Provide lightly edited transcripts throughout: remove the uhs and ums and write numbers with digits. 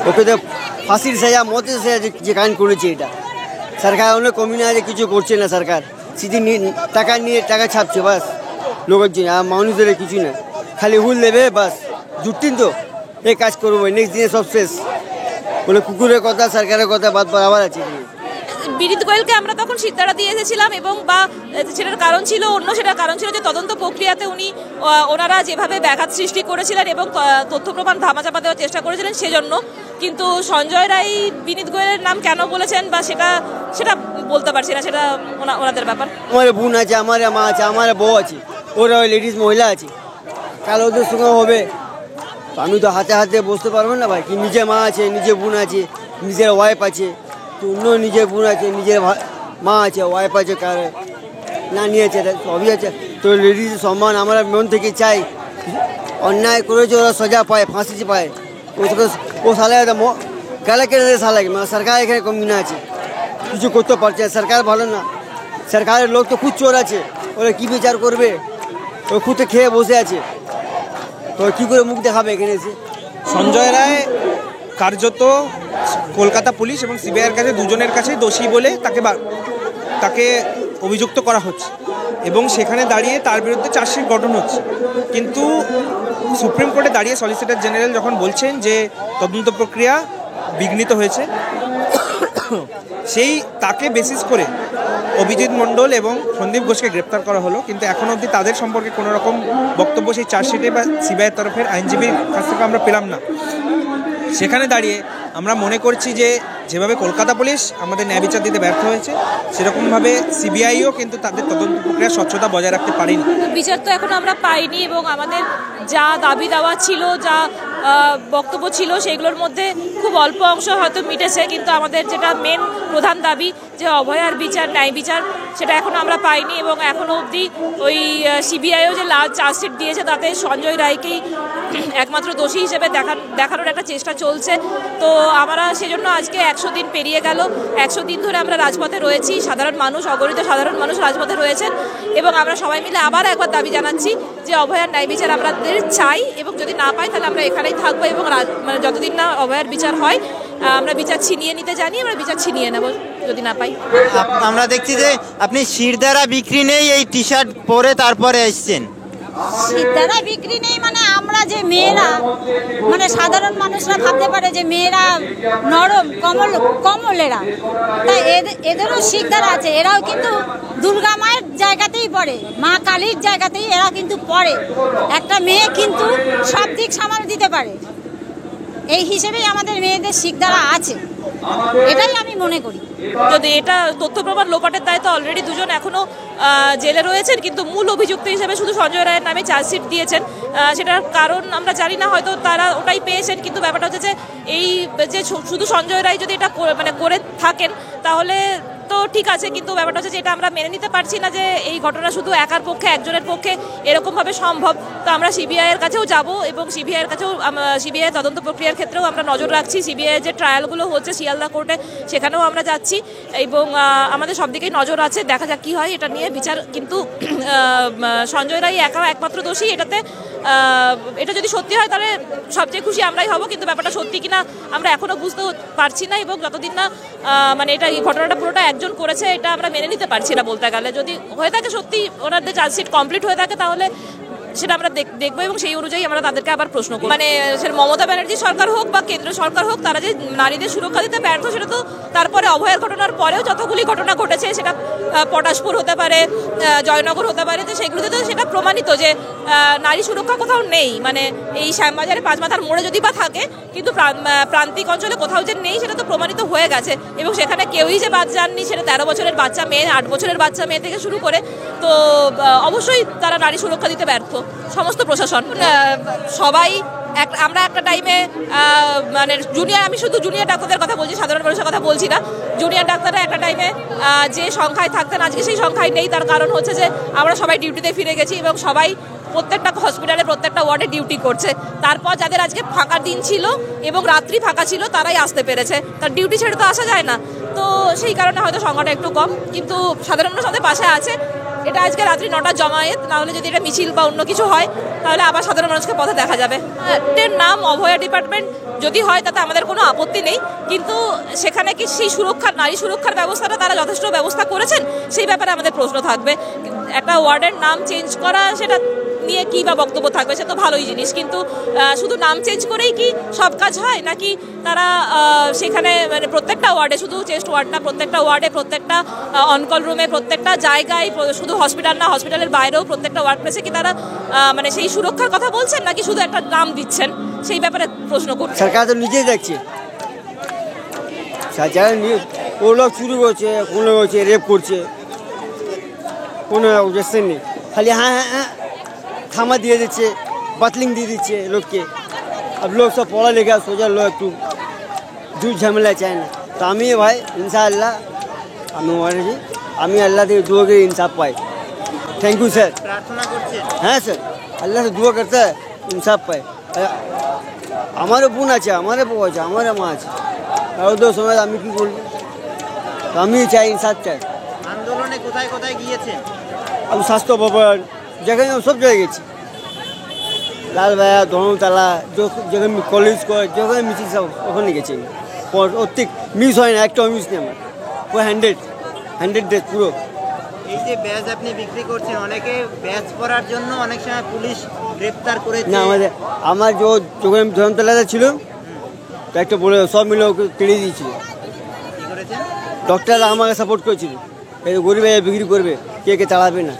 ওকে তো ফাঁসির সাজা, মতের সাজা যে কান করেছে, এটা সরকার অনেক কমি না, যে কিছু করছে না সরকার, সিধি নিয়ে টাকা ছাপছে বাস লোকের জন্য, আর মানুষদের কিছু না, খালি হুল দেবে বাস, জুটতিন তো এই কাজ করবো, নেক্সট দিনে সব শেষ বলে কুকুরের কথা, সরকারের কথা বাদ আবার আছে। বিনীত গোয়েলকে আমরা তখন সিদ্ধারা দিয়ে এসেছিলাম, এবং বা সেটার কারণ ছিল অন্য, সেটার কারণ ছিল যে তদন্ত প্রক্রিয়াতে ওনারা যেভাবে ব্যাঘাত সৃষ্টি করেছিলেন এবং তথ্য প্রমাণ ধামাচাপা দেওয়ার চেষ্টা করেছিলেন সেজন্য। কিন্তু সঞ্জয় রায় বিনীত গোয়েলের নাম কেন বলেছেন বা সেটা বলতে পারছি না, সেটা ওনাদের ব্যাপার। আমার বোন আছে, আমার মা আছে, আমার বউ আছে, ওরা লেডিস মহিলা আছে, কাল ওদের সঙ্গে হবে, আমি তো হাতে হাতে বসতে পারবো না ভাই। কি নিজের মা আছে, নিজের বোন আছে, নিজের ওয়াইফ আছে, তো অন্য নিজের বোন আছে, নিজের মা আছে, ওয়াইফ আছে, কার নানি আছে, সবই আছে। তো লেডিস সম্মান আমরা মন থেকে চাই, অন্যায় করেছে ওরা সজা পায়, ফাঁসি পায়, ও সালে গালা কেটে দেয় সালে, সরকার এখানে কমি না আছে, কিছু করতে পারছে, সরকার ভালো না, সরকারের লোক তো খুব চোর আছে, ওরা কী বিচার করবে, ও খুঁতে খেয়ে বসে আছে, তো কী করে মুখ দেখাবে এখানে এসে। সঞ্জয় রায় কার্যত কলকাতা পুলিশ এবং সিবিআইয়ের কাছে দুজনের কাছেই দোষী বলে তাকে অভিযুক্ত করা হচ্ছে, এবং সেখানে দাঁড়িয়ে তার বিরুদ্ধে চার্জশিট গঠন হচ্ছে। কিন্তু সুপ্রিম কোর্টে দাঁড়িয়ে সলিসিটর জেনারেল যখন বলছেন যে তদন্ত প্রক্রিয়া বিঘ্নিত হয়েছে, তাকে বেসিস করে অভিজিৎ মণ্ডল এবং সন্দীপ ঘোষকে গ্রেপ্তার করা হলো, কিন্তু এখন অবধি তাদের সম্পর্কে কোনো রকম বক্তব্য সেই চার্জশিটে বা সিবিআইয়ের তরফের আইনজীবীর কাছ থেকে আমরা পেলাম না। সেখানে দাঁড়িয়ে আমরা মনে করছি যে যেভাবে কলকাতা পুলিশ আমাদের ন্যায় বিচার দিতে ব্যর্থ হয়েছে, সেরকমভাবে সিবিআইও কিন্তু তাদের তদন্ত প্রক্রিয়ার স্বচ্ছতা বজায় রাখতে পারেনি। বিচার তো এখন আমরা পাইনি, এবং আমাদের যা দাবি দাওয়া ছিল, যা বক্তব্য ছিল, সেগুলোর মধ্যে খুব অল্প অংশ হয়তো মিটেছে, কিন্তু আমাদের যেটা মেন প্রধান দাবি যে অভয়ার বিচার, ন্যায় বিচার, সেটা এখন আমরা পাইনি। এবং এখনও অবধি ওই সিবিআইও যে লাস্ট চার্জশিট দিয়েছে তাতে সঞ্জয় রায়কেই একমাত্র দোষী হিসেবে দেখানোর একটা চেষ্টা চলছে। তো আমরা সেজন্য আজকে 100 দিন পেরিয়ে গেল, 100 দিন ধরে আমরা রাজপথে রয়েছি, সাধারণ মানুষ, অগণিত সাধারণ মানুষ রাজপথে রয়েছেন, এবং আমরা সবাই মিলে আবার একবার দাবি জানাচ্ছি যে অভয়ার ন্যায় বিচার আমাদের চাই, এবং যদি না পাই তাহলে আমরা এখানেই থাকবো, এবং মানে যতদিন না অভয়ার বিচার হয় আমরা বিচার ছিনিয়ে নিতে জানি, আমরা বিচার ছিনিয়ে নেব যদি না পাই। আমরা দেখছি যে আপনি শিরদাঁড়া বিক্রি নেই এই টি শার্ট পরে তারপরে এসছেন। শিরদাঁড়া বিক্রি নেই মানে আমরা যে মেয়েরা, মানে সাধারণ মানুষরা ভাবতে পারে যে মেয়েরা নরম কমলেরা, তাই এদেরও শিরদাঁড়া আছে, এরাও কিন্তু দুর্গা মায়ের জায়গাতেই পড়ে, মা কালীর জায়গাতেই এরা কিন্তু পড়ে। একটা মেয়ে কিন্তু সব দিক সামাল দিতে পারে, এই হিসেবেই আমাদের মেয়েদের শিরদাঁড়া আছে, এটাই আমি মনে করি। যদি এটা তথ্য প্রমাণ লোপাটের দায়িত্ব অলরেডি দুজন এখনো জেলে রয়েছেন, কিন্তু মূল অভিযুক্ত হিসেবে শুধু সঞ্জয় রায়ের নামে চার্জশিট দিয়েছেন, সেটার কারণ আমরা জানি না, হয়তো তারা ওটাই পেয়েছেন। কিন্তু ব্যাপারটা হচ্ছে যে এই যে শুধু সঞ্জয় রায় যদি এটা মানে করে থাকেন তাহলে তো ঠিক আছে, কিন্তু ব্যাপারটা হচ্ছে যে এটা আমরা মেনে নিতে পারছি না যে এই ঘটনা শুধু একার পক্ষে, একজনের পক্ষে এরকমভাবে সম্ভব। তো আমরা সিবিআইয়ের কাছেও যাব, এবং সিবিআইয়ের কাছেও সিবিআই তদন্ত প্রক্রিয়ার ক্ষেত্রেও আমরা নজর রাখছি। সিবিআই যে ট্রায়ালগুলো হচ্ছে শিয়ালদা কোর্টে, সেখানেও আমরা যাচ্ছি, এবং আমাদের সব দিকেই নজর আছে, দেখা যাক কী হয় এটা নিয়ে বিচার। কিন্তু সঞ্জয় রায় একমাত্র দোষী, এটা যদি সত্যি হয় তাহলে সবচেয়ে খুশি আমরাই হব, কিন্তু ব্যাপারটা সত্যি কিনা আমরা এখনও বুঝতে পারছি না, এবং যতদিন না মানে এই ঘটনাটা পুরোটা একজন করেছে এটা আমরা মেনে নিতে পারছি না বলতে গেলে। যদি হয়ে থাকে সত্যি ওনাদের চার্জশিট কমপ্লিট হয়ে থাকে তাহলে সেটা আমরা দেখবো, এবং সেই অনুযায়ী আমরা তাদেরকে আবার প্রশ্ন করব। মানে সেটা মমতা ব্যানার্জি সরকার হোক বা কেন্দ্র সরকার হোক, তারা যে নারীদের সুরক্ষা দিতে ব্যর্থ, সেটা তো তারপরে অভয়ের ঘটনার পরেও যতগুলি ঘটনা ঘটেছে, সেটা পটাশপুর হতে পারে, জয়নগর হতে পারে, তো সেগুলোতে তো সেটা প্রমাণিত যে নারী সুরক্ষা কোথাও নেই। মানে এই শ্যামবাজারে পাঁচমাথার মোড়ে যদি বা থাকে, কিন্তু প্রান্তিক অঞ্চলে কোথাও যে নেই সেটা তো প্রমাণিত হয়ে গেছে, এবং সেখানে কেউই যে বাদ যাননি, সেটা 13 বছরের বাচ্চা মেয়ে, 8 বছরের বাচ্চা মেয়ে থেকে শুরু করে। তো অবশ্যই তারা নারী সুরক্ষা দিতে ব্যর্থ, সমস্ত প্রশাসন। সবাই আমরা একটা টাইমে মানে জুনিয়র, আমি শুধু জুনিয়র ডাক্তারদের কথা বলছি, সাধারণ মানুষের কথা বলছি না, জুনিয়র ডাক্তাররা একটা টাইমে যে সংখ্যায় থাকতেন আজকে সেই সংখ্যায় নেই। তার কারণ হচ্ছে যে আমরা সবাই ডিউটিতে ফিরে গেছি, এবং সবাই প্রত্যেকটা হসপিটালে প্রত্যেকটা ওয়ার্ডে ডিউটি করছে। তারপর যাদের আজকে ফাঁকা দিন ছিল এবং রাত্রি ফাঁকা ছিল তারাই আসতে পেরেছে, তার ডিউটি ছেড়ে তো আসা যায় না। তো সেই কারণে হয়তো সংখ্যাটা একটু কম, কিন্তু সাধারণ মানুষ আমাদের পাশে আছে, এটা আজকে রাত্রি 9টার জমায়েত, না হলে যদি এটা মিছিল বা অন্য কিছু হয় তাহলে আবার সাধারণ মানুষকে পথে দেখা যাবে। এর নাম অভয়া ডিপার্টমেন্ট যদি হয় তাতে আমাদের কোনো আপত্তি নেই, কিন্তু সেখানে কি সেই সুরক্ষার, নারী সুরক্ষার ব্যবস্থাটা তারা যথেষ্ট ব্যবস্থা করেছেন সেই ব্যাপারে আমাদের প্রশ্ন থাকবে। একটা ওয়ার্ডের নাম চেঞ্জ করা, সেটা নিয়ে কী বা বক্তব্য থাকবে, সে তো ভালোই জিনিস, কিন্তু শুধু নাম চেঞ্জ করেই কি সব কাজ হয়, নাকি তারা সেখানে মানে প্রত্যেকটা ওয়ার্ডে, শুধু চেস্ট ওয়ার্ড না, প্রত্যেকটা ওয়ার্ডে, প্রত্যেকটা অনকল রুমে, প্রত্যেকটা জায়গায়, শুধু হসপিটাল না হসপিটালের বাইরেও প্রত্যেকটা ওয়ার্ড প্লেসে কি তারা মানে সেই সুরক্ষার কথা বলছেন, নাকি শুধু একটা নাম দিচ্ছেন, সেই ব্যাপারে প্রশ্ন করছি। সরকার তো নিজেই দেখছে, ও লোক চুরি করছে, কোনো হচ্ছে রেপ করছে, কোনো অবজেকশন নেই, খালি হ্যাঁ হ্যাঁ হ্যাঁ থামা দিয়ে দিচ্ছে, বাতলিং দিয়ে দিচ্ছে লোককে। अब लोग सब पढ़ा लिखा सोचा लोग একটু झूठ झमेला চায় না। তো আমি ভাই ইনশাআল্লাহ আমি আল্লাহ থেকে दुआ के इंसाफ पाए। Thank you sir. প্রার্থনা করছেন? হ্যাঁ স্যার, আল্লাহ से दुआ करता है इंसाफ पाए। আমারও বোন আছে, আমারও বউ আছে, আমারও মা আছে, আর ওদের সময় আমি কি বলবো? তো আমি চাই ইনসাফ চাই। আন্দোলনে কোথায় কোথায় গিয়েছেন? আমি স্বাস্থ্য ভবন যেখানে সব জায়গায় গেছি, লালবায়া, ধর্মতলা, যেখানে কলেজ করে, যেখানে মিছিল সব ওখানে গেছি। প্রত্যেক মিস হয় না, একটা মিস নেই আমার, পুরো 100 ডেজ পুরো। এই যে ব্যাজ আপনি বিক্রি করছেন, অনেকে ব্যাজ পরার জন্য অনেক সময় পুলিশ গ্রেফতার করেছে। না আমার যখন ধর্মতলাতে ছিল, তো একটা বলে সব মিলে ওকে কেড়ে দিয়েছিল। কি করেছেন? ডক্টররা আমাকে সাপোর্ট করেছিল, এই গরিব বিক্রি করবে, কে তাড়াবে না।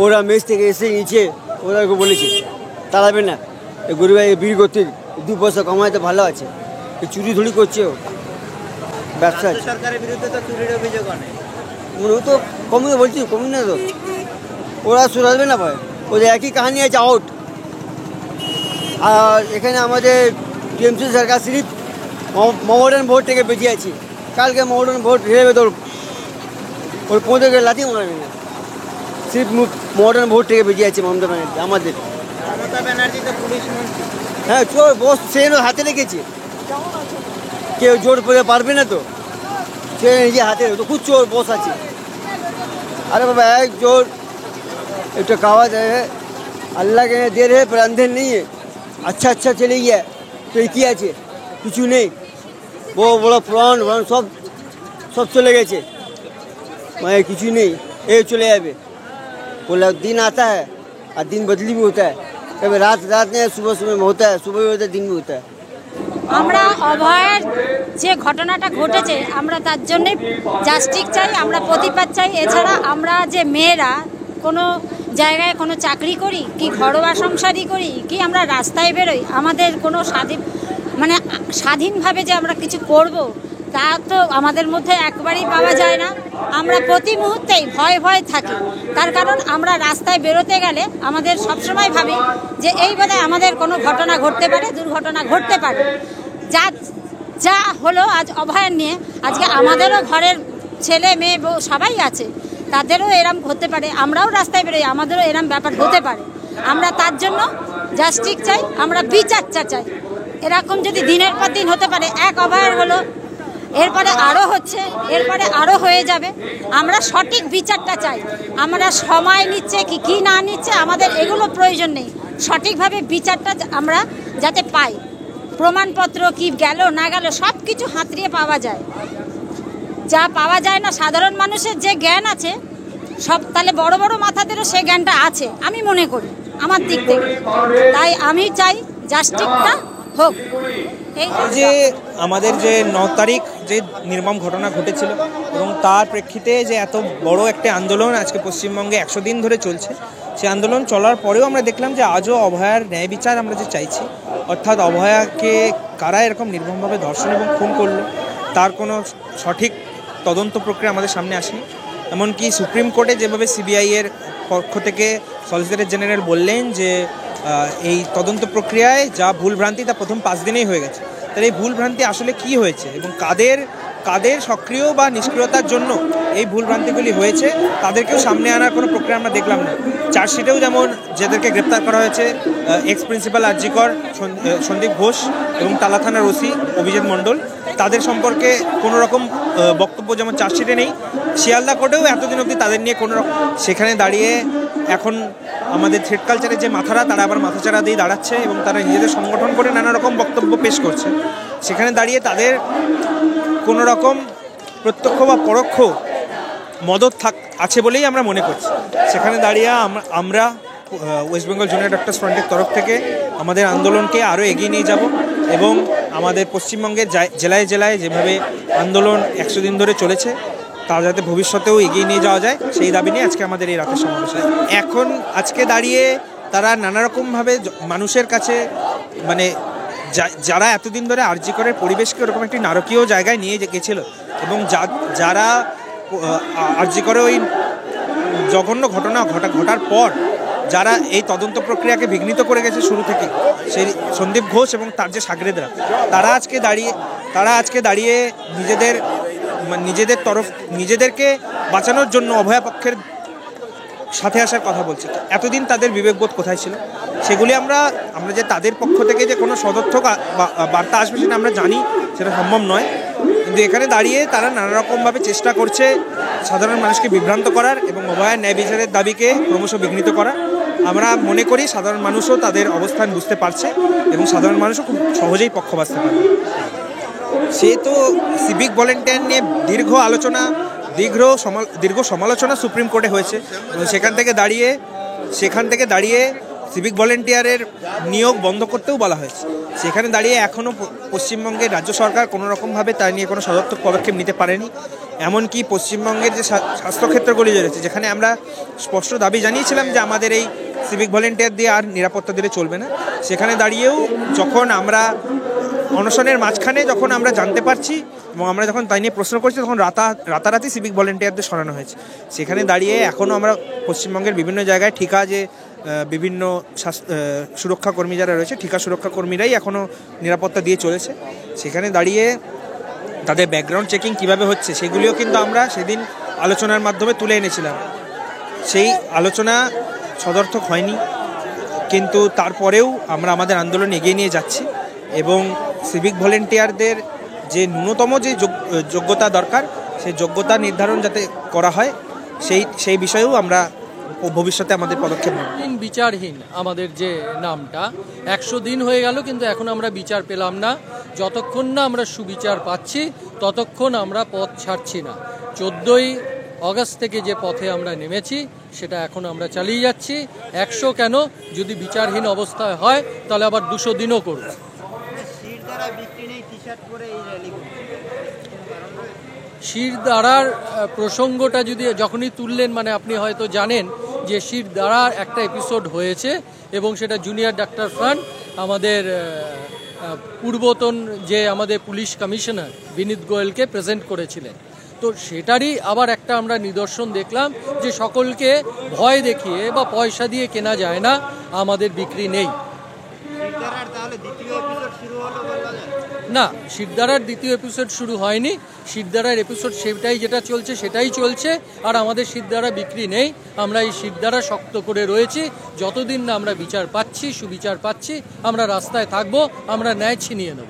ওরা মেস থেকে এসে নিচে ওদেরকে বলেছে তাড়াবে না, এই গরিব বিক্রি করতে 2 পয়সা কমাইতে ভালো আছে, এই চুরি ধুড়ি করছে ও ব্যবসা। রাজ্য সরকারের বিরুদ্ধে তো চুরির অভিযোগ অনেক। ও তো কমই বলছি, কমই না তো, ওরা শুধাবে না ভাই, ওদের একই কাহিনী আছে আউট। আর এখানে আমাদের টিএমসি সরকার সিরিফ মডার্ন ভোট থেকে বেঁচে আছে। কালকে মডার্ন ভোট হেরে তোর ওর পৌঁছে গেলে লাথি মারবে না, সিরিফ মডার্ন ভোট থেকে বেঁচে আছে মমতা ব্যানার্জি আমাদের। মমতা ব্যানার্জি তো পুলিশ মন্ত্রী। হ্যাঁ, চোর বস সে হাতে রেখেছে, কেউ জোর করে পারবে না, তো সে নিজে হাতে তো খুব চোর বস আছে। अरे बाबा एक जोर एक तो कहावत है, अल्लाह के दे रहे पर अंधेर नहीं है। अच्छा चले गया तो ये किया আছে কিছু নেই, বড় বড় প্রাণ সব চলে গেছে, মানে কিছু নেই, এ চলে যাবে। बोला दिन आता है और दिन बदली भी होता है, कभी रात नहीं, सुबह में होता है, सुबह भी होता है, दिन भी होता है। আমরা অভয়ার যে ঘটনাটা ঘটেছে আমরা তার জন্যে জাস্টিস চাই, আমরা প্রতিবাদ চাই। এছাড়া আমরা যে মেয়েরা কোনো জায়গায় কোনো চাকরি করি, কি ঘরোয়া সংসারই করি, কি আমরা রাস্তায় বেরোই, আমাদের কোনো স্বাধীনভাবে যে আমরা কিছু করব তা তো আমাদের মধ্যে একবারই পাওয়া যায় না। আমরা প্রতি মুহূর্তেই ভয় থাকি, তার কারণ আমরা রাস্তায় বেরোতে গেলে আমাদের সবসময় ভাবি যে এই বোধহয় আমাদের কোনো ঘটনা ঘটতে পারে, দুর্ঘটনা ঘটতে পারে। যা হলো আজ অভয়ার নিয়ে, আজকে আমাদেরও ঘরের ছেলে মেয়ে বউ সবাই আছে, তাদেরও এরম হতে পারে, আমরাও রাস্তায় বেরোই, আমাদেরও এরম ব্যাপার হতে পারে। আমরা তার জন্য জাস্টিস চাই, আমরা বিচার চাই। এরকম যদি দিনের পর দিন হতে পারে, এক অভয়ার হলো, এরপরে আরও হচ্ছে, এরপরে আরও হয়ে যাবে, আমরা সঠিক বিচারটা চাই। আমরা সময় নিচ্ছে কি না নিচ্ছে আমাদের এগুলো প্রয়োজন নেই, সঠিকভাবে বিচারটা আমরা যাতে পাই। প্রমাণপত্র কি গেল না গেল সব কিছু হাতড়িয়ে পাওয়া যায়, যা পাওয়া যায় না সাধারণ মানুষের যে জ্ঞান আছে সব, তাহলে বড় বড় মাথাদেরও সে জ্ঞানটা আছে আমি মনে করি আমার দিক থেকে। তাই আমি চাই জাস্টিসটা হোক। এই যে আমাদের যে 9 তারিখ যে নির্মম ঘটনা ঘটেছিল এবং তার প্রেক্ষিতে যে এত বড় একটা আন্দোলন আজকে পশ্চিমবঙ্গে 100 দিন ধরে চলছে, সেই আন্দোলন চলার পরেও আমরা দেখলাম যে আজও অভয়ার ন্যায় বিচার আমরা যে চাইছি, অর্থাৎ অভয়াকে কারা এরকম নির্মমভাবে ধর্ষণ এবং খুন করলো তার কোনো সঠিক তদন্ত প্রক্রিয়া আমাদের সামনে আসেনি। এমনকি সুপ্রিম কোর্টে যেভাবে সিবিআইয়ের পক্ষ থেকে সলিসিটর জেনারেল বললেন যে এই তদন্ত প্রক্রিয়ায় যা ভুলভ্রান্তি তা প্রথম 5 দিনেই হয়ে গেছে, তাহলে এই ভুলভ্রান্তি আসলে কি হয়েছে এবং কাদের সক্রিয় বা নিষ্ক্রিয়তার জন্য এই ভুলভ্রান্তিগুলি হয়েছে তাদেরকেও সামনে আনার কোনো প্রক্রিয়া আমরা দেখলাম না। চার্জশিটেও যেমন যাদেরকে গ্রেপ্তার করা হয়েছে, এক্স প্রিন্সিপাল আরজিকর সন্দীপ ঘোষ এবং টালা থানার ওসি অভিজিৎ মণ্ডল, তাদের সম্পর্কে কোনো রকম বক্তব্য যেমন চার্জশিটে নেই, শিয়ালদা কোর্টেও এতদিন অবধি তাদের নিয়ে কোনো রকম, সেখানে দাঁড়িয়ে এখন আমাদের থ্রেড কালচারের যে মাথারা তারা আবার মাথাচাড়া দিয়ে দাঁড়াচ্ছে এবং তারা নিজেদের সংগঠন করে নানা রকম বক্তব্য পেশ করছে। সেখানে দাঁড়িয়ে তাদের কোনো রকম প্রত্যক্ষ বা পরোক্ষ মদত আছে বলেই আমরা মনে করছি। সেখানে দাঁড়িয়ে আমরা ওয়েস্ট বেঙ্গল জুনিয়র ডক্টরস ফ্রন্টের তরফ থেকে আমাদের আন্দোলনকে আরও এগিয়ে নিয়ে যাব এবং আমাদের পশ্চিমবঙ্গের জেলায় জেলায় যেভাবে আন্দোলন 100 দিন ধরে চলেছে তা যাতে ভবিষ্যতেও এগিয়ে নিয়ে যাওয়া যায় সেই দাবি নিয়ে আজকে আমাদের এই রাতের সমাবেশ। এখন আজকে দাঁড়িয়ে তারা নানা রকমভাবে মানুষের কাছে মানে যারা এতদিন ধরে আরজি করের পরিবেশকে ওরকম একটি নারকীয় জায়গায় নিয়ে গেছিল এবং যারা আরজি করে ওই জঘন্য ঘটনা ঘটার পর যারা এই তদন্ত প্রক্রিয়াকে বিঘ্নিত করে গেছে শুরু থেকে, সেই সন্দীপ ঘোষ এবং তার যে সাগরেদরা, তারা আজকে দাঁড়িয়ে নিজেদেরকে বাঁচানোর জন্য অভয়া পক্ষের সাথে আসার কথা বলছে। এতদিন তাদের বিবেকবোধ কোথায় ছিল? সেগুলি আমরা যে তাদের পক্ষ থেকে যে কোনো সদর্থক বার্তা আসবে সেটা আমরা জানি, সেটা সম্ভব নয়। কিন্তু এখানে দাঁড়িয়ে তারা নানা রকমভাবে চেষ্টা করছে সাধারণ মানুষকে বিভ্রান্ত করার এবং অভয়ার ন্যায় বিচারের দাবিকে ক্রমশ বিঘ্নিত করা। আমরা মনে করি সাধারণ মানুষও তাদের অবস্থান বুঝতে পারছে এবং সাধারণ মানুষও খুব সহজেই পক্ষ বাঁচতে পারবে। সে তো সিভিক ভলেন্টিয়ার নিয়ে দীর্ঘ সমালোচনা সুপ্রিম কোর্টে হয়েছে। সেখান থেকে দাঁড়িয়ে সিভিক ভলেন্টিয়ারের নিয়োগ বন্ধ করতেও বলা হয়েছে। সেখানে দাঁড়িয়ে এখনও পশ্চিমবঙ্গের রাজ্য সরকার কোনো রকমভাবে তা নিয়ে কোনো সদর্থক পদক্ষেপ নিতে পারেনি। এমনকি পশ্চিমবঙ্গের যে স্বাস্থ্যক্ষেত্রগুলি রয়েছে, যেখানে আমরা স্পষ্ট দাবি জানিয়েছিলাম যে আমাদের এই সিভিক ভলেন্টিয়ার দিয়ে আর নিরাপত্তা দিলে চলবে না, সেখানে দাঁড়িয়েও যখন আমরা অনশনের মাঝখানে যখন আমরা জানতে পারছি এবং আমরা যখন তাই নিয়ে প্রশ্ন করছি, তখন রাতারাতি সিভিক ভলেন্টিয়ারদের সরানো হয়েছে। সেখানে দাঁড়িয়ে এখনও আমরা পশ্চিমবঙ্গের বিভিন্ন জায়গায় ঠিকা যে বিভিন্ন সুরক্ষা কর্মী যারা রয়েছে, ঠিকা সুরক্ষা কর্মীরাই এখনও নিরাপত্তা দিয়ে চলেছে। সেখানে দাঁড়িয়ে তাদের ব্যাকগ্রাউন্ড চেকিং কীভাবে হচ্ছে সেগুলিও কিন্তু আমরা সেদিন আলোচনার মাধ্যমে তুলে এনেছিলাম। সেই আলোচনা সদর্থক হয়নি, কিন্তু তারপরেও আমরা আমাদের আন্দোলন এগিয়ে নিয়ে যাচ্ছি এবং সিভিক ভলেন্টিয়ারদের যে ন্যূনতম যে যোগ্যতা দরকার, সেই যোগ্যতা নির্ধারণ যাতে করা হয় সেই বিষয়েও আমরা ভবিষ্যতে আমাদের পদক্ষেপ নেব। বিচারহীন আমাদের যে নামটা 100 দিন হয়ে গেল, কিন্তু এখন আমরা বিচার পেলাম না। যতক্ষণ না আমরা সুবিচার পাচ্ছি ততক্ষণ আমরা পথ ছাড়ছি না। 14ই অগস্ট থেকে যে পথে আমরা নেমেছি সেটা এখন আমরা চালিয়ে যাচ্ছি। 100 কেন, যদি বিচারহীন অবস্থায় হয় তাহলে আবার 200 দিনও করব। শিরদাঁড়ার প্রসঙ্গটা যখনই তুললেন, মানে আপনি হয়তো জানেন যে শিরদাঁড়ার একটা এপিসোড হয়েছে এবং সেটা জুনিয়র ডাক্তার ফ্রন্ট আমাদের পূর্বতন যে আমাদের পুলিশ কমিশনার বিনীত গোয়েলকে প্রেজেন্ট করেছিলেন। তো সেটারই আবার একটা আমরা নিদর্শন দেখলাম যে সকলকে ভয় দেখিয়ে বা পয়সা দিয়ে কেনা যায় না, আমাদের বিক্রি নেই। না, শিরদাঁড়ার দ্বিতীয় এপিসোড শুরু হয়নি। শিরদাঁড়ার এপিসোড যেটা চলছে সেটাই চলছে, আর আমাদের শিরদাঁড়া বিক্রি নেই। আমরা এই শিরদাঁড়া শক্ত করে রয়েছি। যতদিন না আমরা বিচার পাচ্ছি, সুবিচার পাচ্ছি, আমরা রাস্তায় থাকবো, আমরা ন্যায় ছিনিয়ে নেব।